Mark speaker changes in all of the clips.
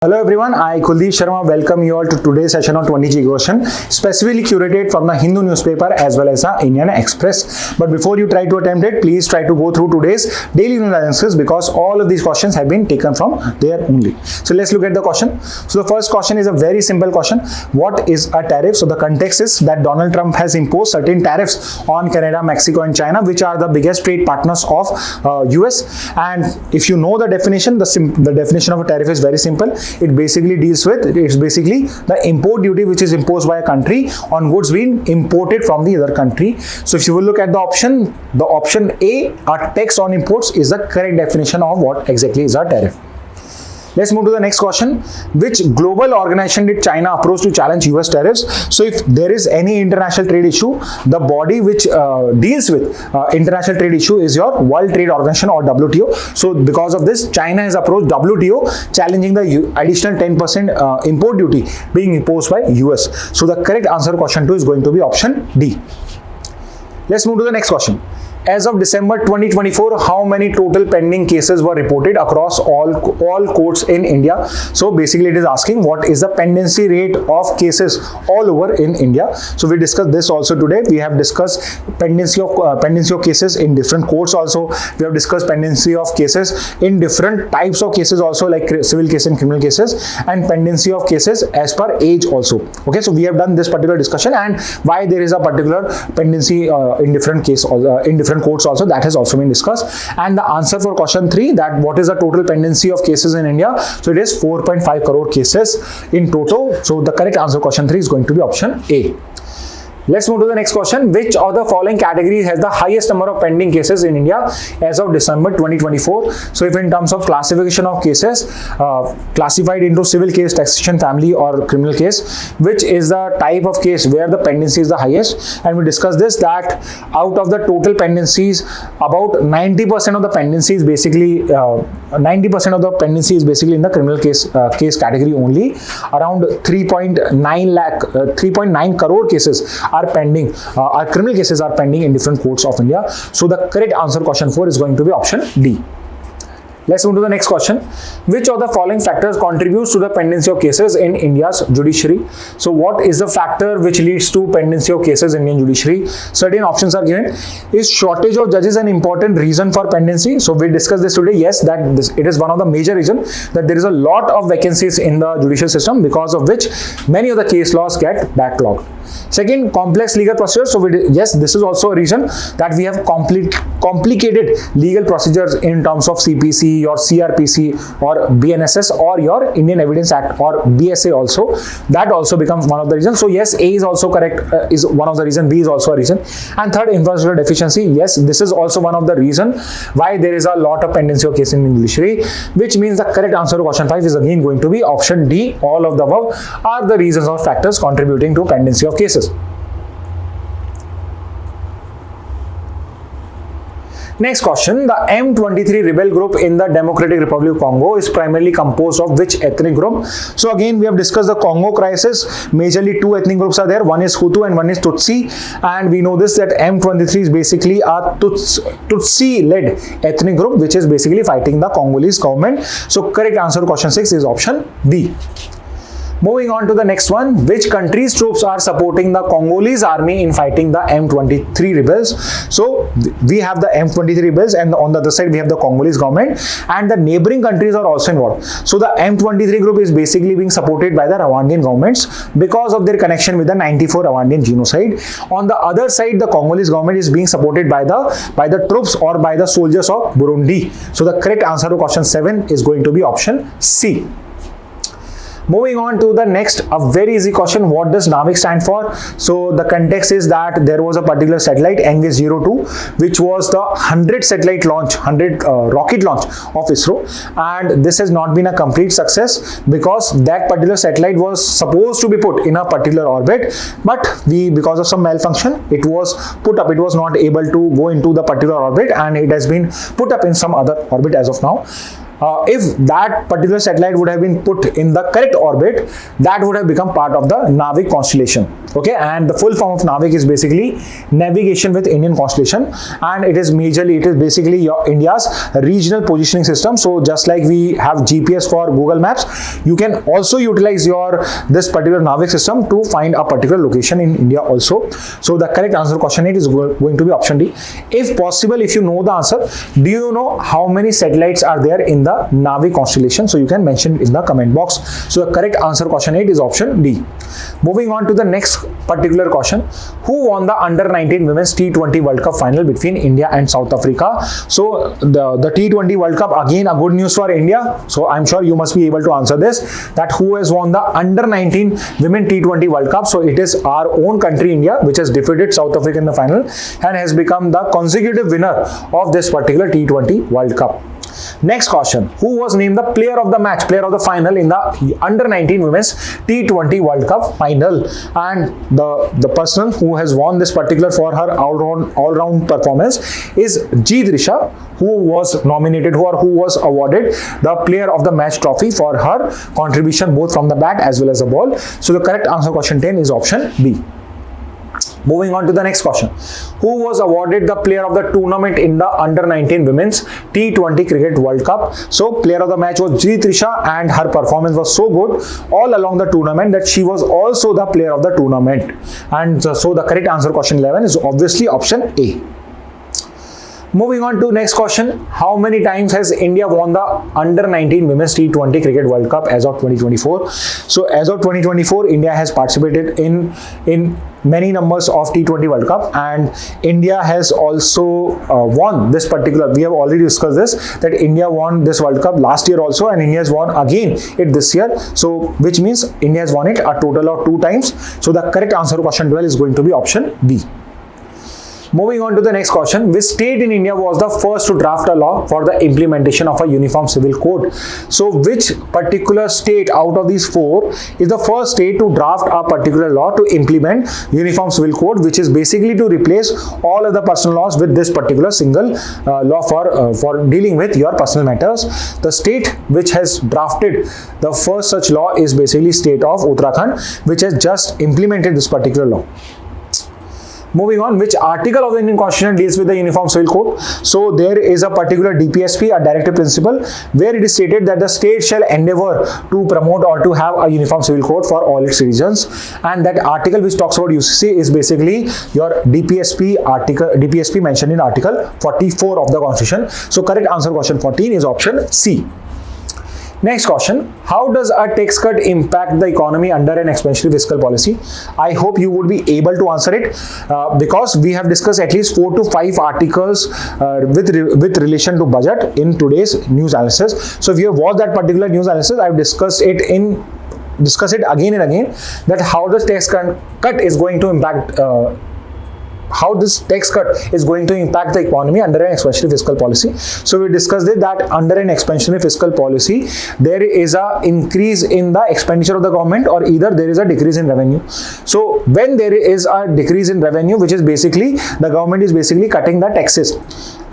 Speaker 1: Hello everyone, I Kuldeep Sharma welcome you all to today's session on 20G question, specifically curated from the Hindu newspaper as well as the Indian Express. But before you try to attempt it, please try to go through today's daily news analysis because all of these questions have been taken from there only. So let's look at the question. So the first question is a very simple question. What is a tariff? So the context is that Donald Trump has imposed certain tariffs on Canada, Mexico and China, which are the biggest trade partners of US. And if you know the definition, the definition of a tariff is very simple. It basically deals with, it's basically the import duty which is imposed by a country on goods being imported from the other country. So if you will look at the option A, a tax on imports is the correct definition of what exactly is a tariff. Let's move to the next question. Which global organization did China approach to challenge US tariffs? So if there is any international trade issue, the body which deals with international trade issue is your World Trade Organization or WTO. So because of this, China has approached WTO challenging the additional 10% import duty being imposed by US. So the correct answer to question 2 is going to be option D. Let's move to the next question. As of December 2024, how many total pending cases were reported across all courts in India? So basically it is asking what is the pendency rate of cases all over in India. So we discussed this also today. We have discussed pendency of cases in different courts also. We have discussed pendency of cases in different types of cases also, like civil case and criminal cases, and pendency of cases as per age also. Okay, so we have done this particular discussion and why there is a particular pendency in different courts also, that has also been discussed. And the answer for question 3, that what is the total pendency of cases in India? So it is 4.5 crore cases in total. So the correct answer question 3 is going to be option A. Let's move to the next question. Which of the following categories has the highest number of pending cases in India as of December 2024? So if in terms of classification of cases, classified into civil case, taxation, family or criminal case, which is the type of case where the pendency is the highest? And we discussed this, that out of the total pendencies, about 90% of the pendency is basically 90% of the pendency is basically in the criminal case category only. Around 3.9 crore cases are pending, our criminal cases are pending in different courts of India. So the correct answer question 4 is going to be option D. Let's move to the next question. Which of the following factors contributes to the pendency of cases in India's judiciary? So what is the factor which leads to pendency of cases in Indian judiciary? Certain options are given. Is shortage of judges an important reason for pendency? So we discussed this today. Yes, it is one of the major reasons that there is a lot of vacancies in the judicial system, because of which many of the case laws get backlogged. Second, complex legal procedures. So yes, this is also a reason that we have complicated legal procedures in terms of CPC or CRPC or BNSS or your Indian Evidence Act or BSA also. That also becomes one of the reasons. So yes, A is also correct, is one of the reason. B is also a reason. And third, infrastructure deficiency. Yes, this is also one of the reason why there is a lot of pendency of cases in the judiciary, which means the correct answer to question 5 is again going to be option D. All of the above are the reasons or factors contributing to pendency of cases. Next question. The M23 rebel group in the Democratic Republic of Congo is primarily composed of which ethnic group? So again, we have discussed the Congo crisis. Majorly two ethnic groups are there. One is Hutu and one is Tutsi. And we know this, that M23 is basically a Tutsi-led ethnic group which is basically fighting the Congolese government. So correct answer to question 6 is option B. Moving on to the next one. Which country's troops are supporting the Congolese army in fighting the M23 rebels? So we have the M23 rebels and on the other side we have the Congolese government, and the neighboring countries are also involved. So the M23 group is basically being supported by the Rwandan governments because of their connection with the 94 Rwandan genocide. On the other side, the Congolese government is being supported by the troops or by the soldiers of Burundi. So the correct answer to question 7 is going to be option C. Moving on to the next, a very easy question. What does NAVIC stand for? So the context is that there was a particular satellite, Engage 02, which was the 100 satellite launch, 100 rocket launch of ISRO, and this has not been a complete success because that particular satellite was supposed to be put in a particular orbit, but because of some malfunction, it was put up. It was not able to go into the particular orbit, and it has been put up in some other orbit as of now. if that particular satellite would have been put in the correct orbit, that would have become part of the Navik constellation. Okay, and the full form of Navik is basically navigation with Indian constellation, and it is basically your India's regional positioning system. So just like we have GPS for Google Maps, you can also utilize this particular Navik system to find a particular location in India also. So the correct answer to question 8 is going to be option D. If possible, if you know the answer, do you know how many satellites are there in the Navik constellation? So you can mention it in the comment box. So the correct answer to question 8 is option D. Moving on to the next particular question: who won the under-19 women's T20 World Cup final between India and South Africa? So the T20 World Cup, again a good news for India. So I'm sure you must be able to answer this, that who has won the under-19 women T20 World Cup. So it is our own country, India, which has defeated South Africa in the final and has become the consecutive winner of this particular T20 World Cup. Next question: who was named the player of the match, player of the final in the under-19 women's T20 World Cup final? And the person who has won this particular for her all-round performance is Jeet Risha, who was nominated who was awarded the player of the match trophy for her contribution both from the bat as well as the ball. So the correct answer question 10 is option B. Moving on to the next question: who was awarded the player of the tournament in the under-19 women's T20 Cricket World Cup? So player of the match was Jeet Risha, and her performance was so good all along the tournament that she was also the player of the tournament. And so the correct answer question 11 is obviously option A. Moving on to next question: how many times has India won the under-19 women's T20 Cricket World Cup as of 2024? So as of 2024, India has participated in many numbers of T20 World Cup, and India has also won this particular. We have already discussed this, that India won this World Cup last year also, and India has won again it this year. So which means India has won it a total of 2 times. So the correct answer to question 12 is going to be option B. Moving on to the next question: which state in India was the first to draft a law for the implementation of a uniform civil code? So which particular state out of these 4 is the first state to draft a particular law to implement uniform civil code, which is basically to replace all other personal laws with this particular single law for dealing with your personal matters? The state which has drafted the first such law is basically state of Uttarakhand, which has just implemented this particular law. Moving on, which article of the Indian Constitution deals with the Uniform Civil Code? So there is a particular DPSP, a directive principle, where it is stated that the state shall endeavor to promote or to have a uniform civil code for all its citizens. And that article which talks about UCC is basically your DPSP mentioned in Article 44 of the Constitution. So correct answer question 14 is option C. Next question: how does a tax cut impact the economy under an expansionary fiscal policy? I hope you would be able to answer it because we have discussed at least 4 to 5 articles with relation to budget in today's news analysis. So if you have watched that particular news analysis, I have discussed it again and again, that how this tax cut is going to impact how this tax cut is going to impact the economy under an expansionary fiscal policy. So we discussed it that under an expansionary fiscal policy, there is a increase in the expenditure of the government, or either there is a decrease in revenue. So when there is a decrease in revenue, which is basically the government is basically cutting the taxes,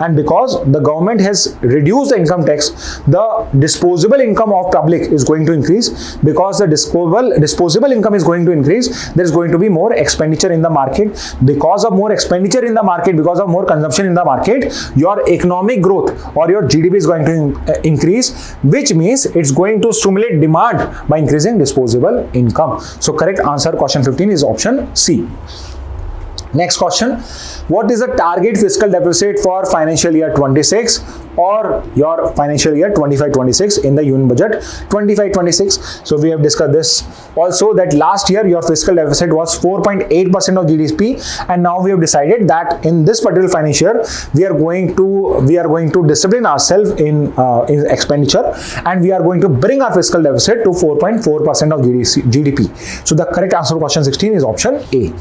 Speaker 1: and because the government has reduced the income tax, the disposable income of public is going to increase. Because the disposable income is going to increase, there is going to be more expenditure in the market. Because of more expenditure in the market, because of more consumption in the market, your economic growth or your GDP is going to increase, which means it's going to stimulate demand by increasing disposable income. So correct answer question 15 is option C. Next question: what is the target fiscal deficit for financial year 26 or your financial year 25-26 in the Union Budget 25-26? So we have discussed this also, that last year your fiscal deficit was 4.8% of GDP, and now we have decided that in this particular financial year we are going to discipline ourselves in expenditure, and we are going to bring our fiscal deficit to 4.4% of GDP. So the correct answer to question 16 is option A.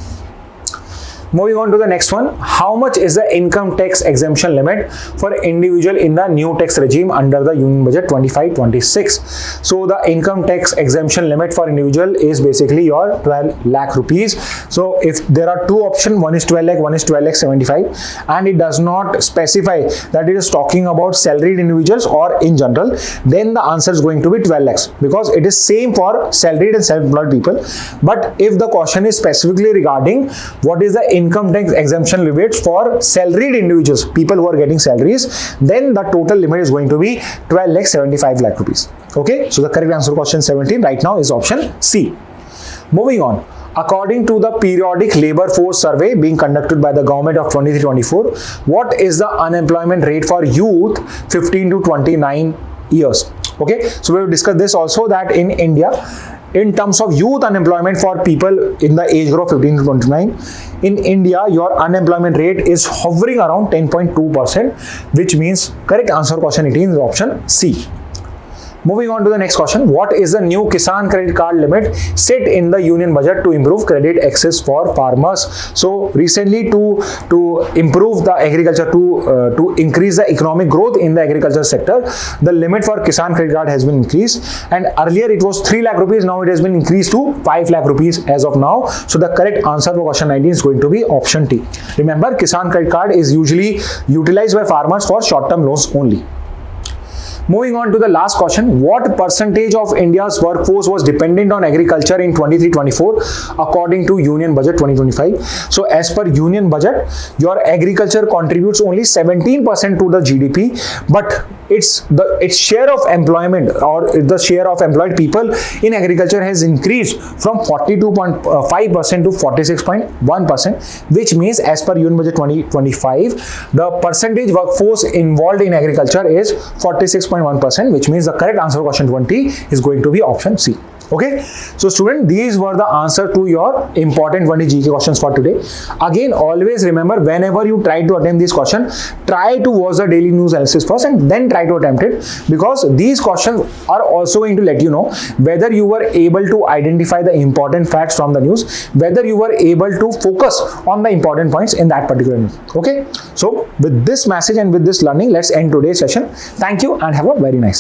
Speaker 1: Moving on to the next one, how much is the income tax exemption limit for individual in the new tax regime under the Union Budget 25-26? So the income tax exemption limit for individual is basically your 12 lakh rupees. So if there are two options, one is 12 lakh, one is 12 lakh 75, and it does not specify that it is talking about salaried individuals or in general, then the answer is going to be 12 lakhs because it is same for salaried and self-employed people. But if the question is specifically regarding what is the income tax exemption limits for salaried individuals, people who are getting salaries, then the total limit is going to be 12 lakh 75 lakh rupees. Okay, so the correct answer to question 17 right now is option C. Moving on, according to the periodic labor force survey being conducted by the government of 23-24, what is the unemployment rate for youth 15 to 29 years? Okay, so we will discuss this also, that in India, in terms of youth unemployment for people in the age group 15 to 29, in India, your unemployment rate is hovering around 10.2%, which means correct answer to question 18 is option C. Moving on to the next question, what is the new Kisan credit card limit set in the union budget to improve credit access for farmers? So recently to improve the agriculture, to increase the economic growth in the agriculture sector, the limit for Kisan credit card has been increased, and earlier it was 3 lakh rupees, now it has been increased to 5 lakh rupees as of now. So the correct answer for question 19 is going to be option T. Remember, Kisan credit card is usually utilized by farmers for short-term loans only. Moving on to the last question, what percentage of India's workforce was dependent on agriculture in 23-24 according to Union Budget 2025? So as per Union Budget, your agriculture contributes only 17% to the GDP, but its share of employment, or the share of employed people in agriculture, has increased from 42.5% to 46.1%, which means as per Union Budget 2025, the percentage workforce involved in agriculture is 46.1%, which means the correct answer to question 20 is going to be option C. Okay, so student, these were the answer to your important 20 GK questions for today. Again, always remember, whenever you try to attempt this question, try to watch the daily news analysis first and then try to attempt it, because these questions are also going to let you know whether you were able to identify the important facts from the news, whether you were able to focus on the important points in that particular news. Okay, so with this message and with this learning, let's end today's session. Thank you and have a very nice day.